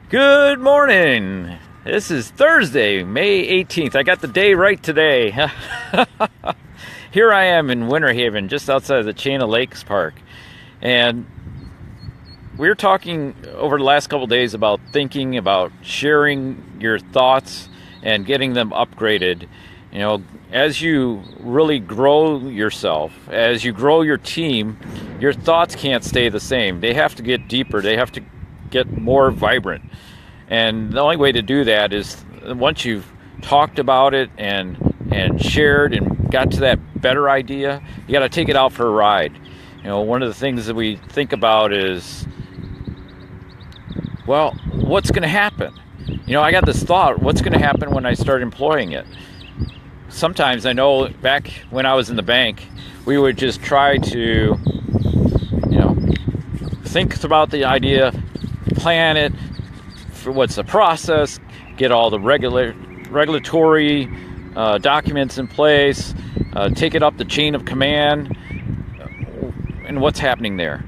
Good morning. This is Thursday, May 18th. I got the day right today. Here I am in Winter Haven, just outside of the Chain of Lakes Park. And we were talking over the last couple days about thinking, about sharing your thoughts and getting them upgraded. You know, as you really grow yourself, as you grow your team, your thoughts can't stay the same. They have to get deeper. They have to get more vibrant. And the only way to do that is once you've talked about it and shared and got to that better idea, you got to take it out for a ride. You know, one of the things that we think about is, well, what's going to happen? You know, I got this thought, what's going to happen when I start employing it? Sometimes I know back when I was in the bank, we would just try to, think about the idea, plan it, for what's the process, get all the regulatory documents in place, take it up the chain of command, and what's happening there.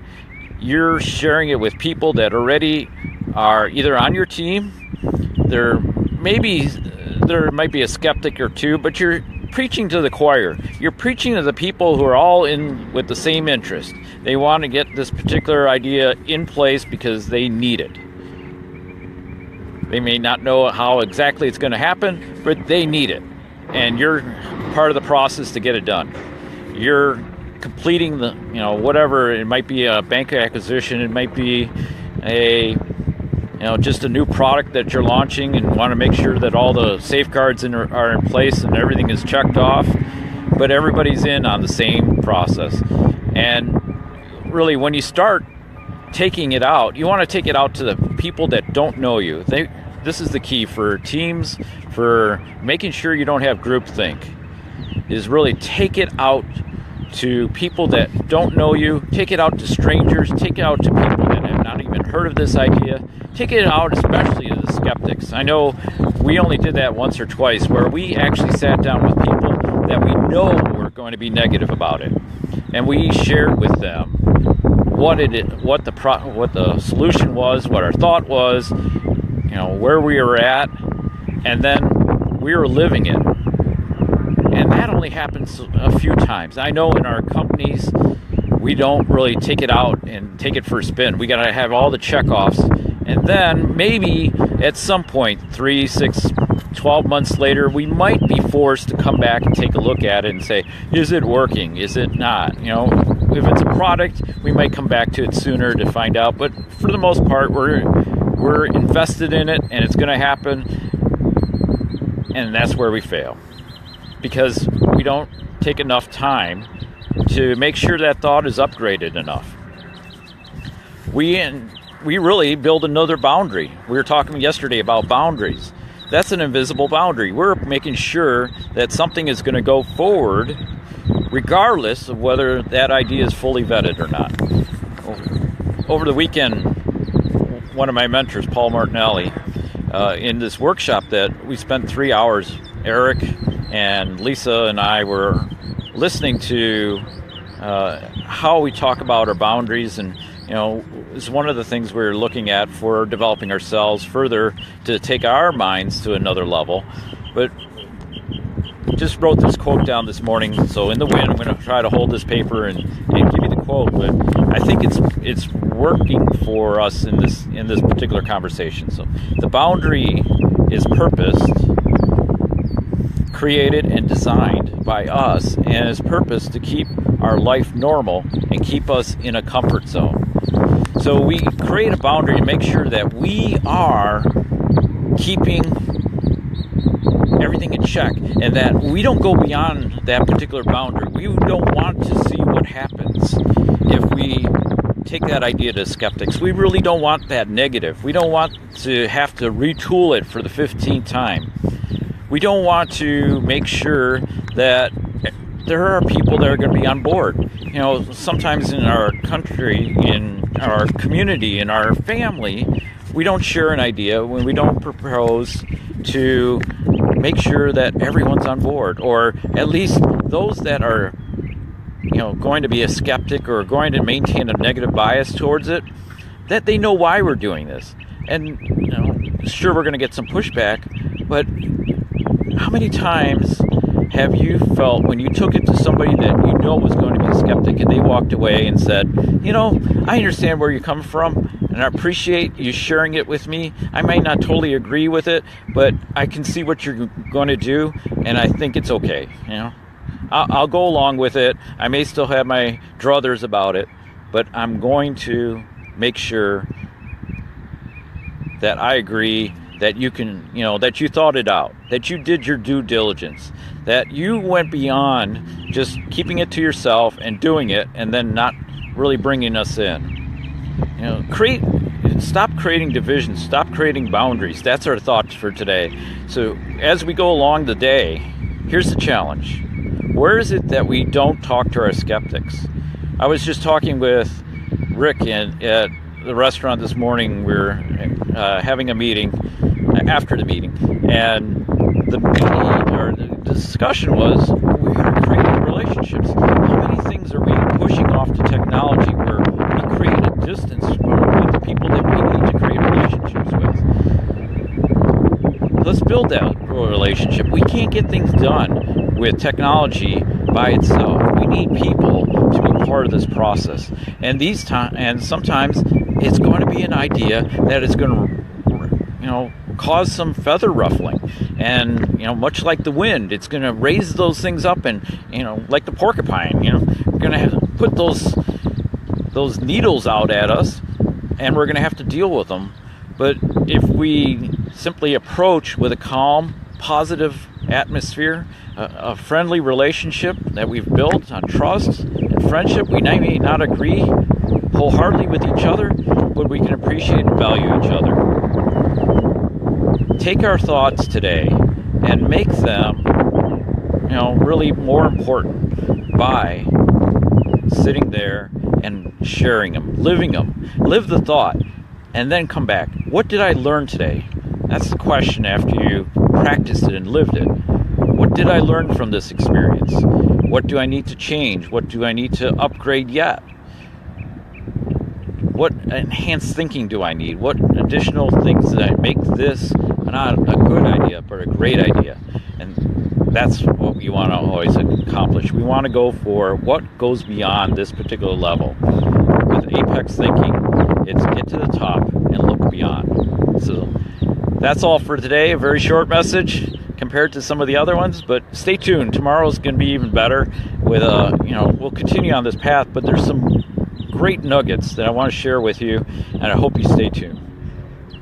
You're sharing it with people that already are either on your team, there might be a skeptic or two, but you're preaching to the choir. You're preaching to the people who are all in with the same interest. They want to get this particular idea in place because they need it. They may not know how exactly it's going to happen, but they need it. And you're part of the process to get it done. You're completing the, whatever. It might be a bank acquisition. It might be just a new product that you're launching and want to make sure that all the safeguards are in place and everything is checked off. But everybody's in on the same process. And really, when you start taking it out, you want to take it out to the people that don't know you. This is the key for teams, for making sure you don't have groupthink, is really take it out to people that don't know you, take it out to strangers, take it out to people that have not even heard of this idea, take it out especially to the skeptics. I know we only did that once or twice, where we actually sat down with people that we know were going to be negative about it, and we shared with them what the solution was, what our thought was, where we were at, and then we were living it. And that only happens a few times. I know in our companies, we don't really take it out and take it for a spin. We got to have all the checkoffs, and then maybe at some point, 3, 6, 12 months later, we might be forced to come back and take a look at it and say, is it working? Is it not? If it's a product, we might come back to it sooner to find out. But for the most part, we're invested in it, and it's going to happen. And that's where we fail, because we don't take enough time to make sure that thought is upgraded enough. We really build another boundary. We were talking yesterday about boundaries. That's an invisible boundary. We're making sure that something is going to go forward regardless of whether that idea is fully vetted or not. Over the weekend, one of my mentors, Paul Martinelli, in this workshop that we spent 3 hours, Eric and Lisa and I were listening to how we talk about our boundaries, and it's one of the things we're looking at for developing ourselves further to take our minds to another level. But just wrote this quote down this morning, so in the wind I'm going to try to hold this paper and give you the quote, but I think it's working for us in this particular conversation. So the boundary is purposed, created and designed by us, and is purposed to keep our life normal and keep us in a comfort zone. So we create a boundary to make sure that we are keeping everything in check, and that we don't go beyond that particular boundary. We don't want to see what happens if we take that idea to skeptics. We really don't want that negative. We don't want to have to retool it for the 15th time. We don't want to make sure that there are people that are going to be on board. Sometimes in our country, in our community, in our family, we don't share an idea when we don't propose to make sure that everyone's on board, or at least those that are going to be a skeptic or going to maintain a negative bias towards it, that they know why we're doing this. And sure, we're going to get some pushback, but how many times have you felt when you took it to somebody that you know was going to be a skeptic and they walked away and said, I understand where you're coming from and I appreciate you sharing it with me. I might not totally agree with it, but I can see what you're going to do and I think it's okay. I'll go along with it. I may still have my druthers about it, but I'm going to make sure that I agree, that you can, that you thought it out, that you did your due diligence, that you went beyond just keeping it to yourself and doing it and then not really bringing us in. Stop creating divisions, stop creating boundaries. That's our thoughts for today. So as we go along the day, here's the challenge. Where is it that we don't talk to our skeptics? I was just talking with Rick at the restaurant this morning. We're having a meeting after the meeting, and the discussion was, we are creating relationships. How many things are we pushing off to technology where we create a distance with the people that we need to create relationships with? Let's build that relationship. We can't get things done with technology by itself. We need people to be part of this process. And sometimes it's going to be an idea that is going to, cause some feather ruffling. And, much like the wind, it's going to raise those things up and, like the porcupine, we're going to have to put those needles out at us and we're going to have to deal with them. But if we simply approach with a calm, positive atmosphere, a friendly relationship that we've built on trust and friendship, we may not agree wholeheartedly with each other, but we can appreciate and value each other. Take our thoughts today and make them, really more important by sitting there and sharing them, living them. Live the thought, and then come back. What did I learn today? That's the question after you practiced it and lived it. What did I learn from this experience? What do I need to change? What do I need to upgrade yet? What enhanced thinking do I need? What additional things that make this not a good idea, but a great idea? And that's what we want to always accomplish. We want to go for what goes beyond this particular level. With Apex Thinking, it's get to the top and look beyond. So that's all for today. A very short message compared to some of the other one's, but stay tuned. Tomorrow's going to be even better. With we'll continue on this path, but there's some great nuggets that I want to share with you, and I hope you stay tuned.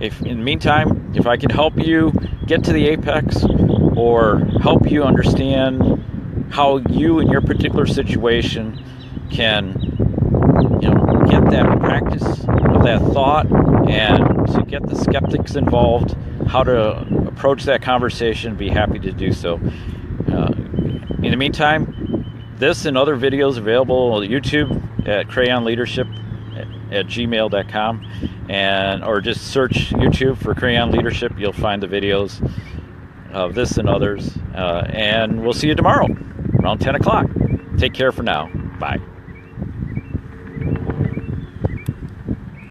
If in the meantime, if I can help you get to the apex or help you understand how you in your particular situation can get that practice of that thought and to get the skeptics involved, how to approach that conversation, be happy to do so. In the meantime, this and other videos available on YouTube at crayonleadership@gmail.com, or just search YouTube for Crayon Leadership. You'll find the videos of this and others, and we'll see you tomorrow around 10 o'clock. Take care for now. Bye.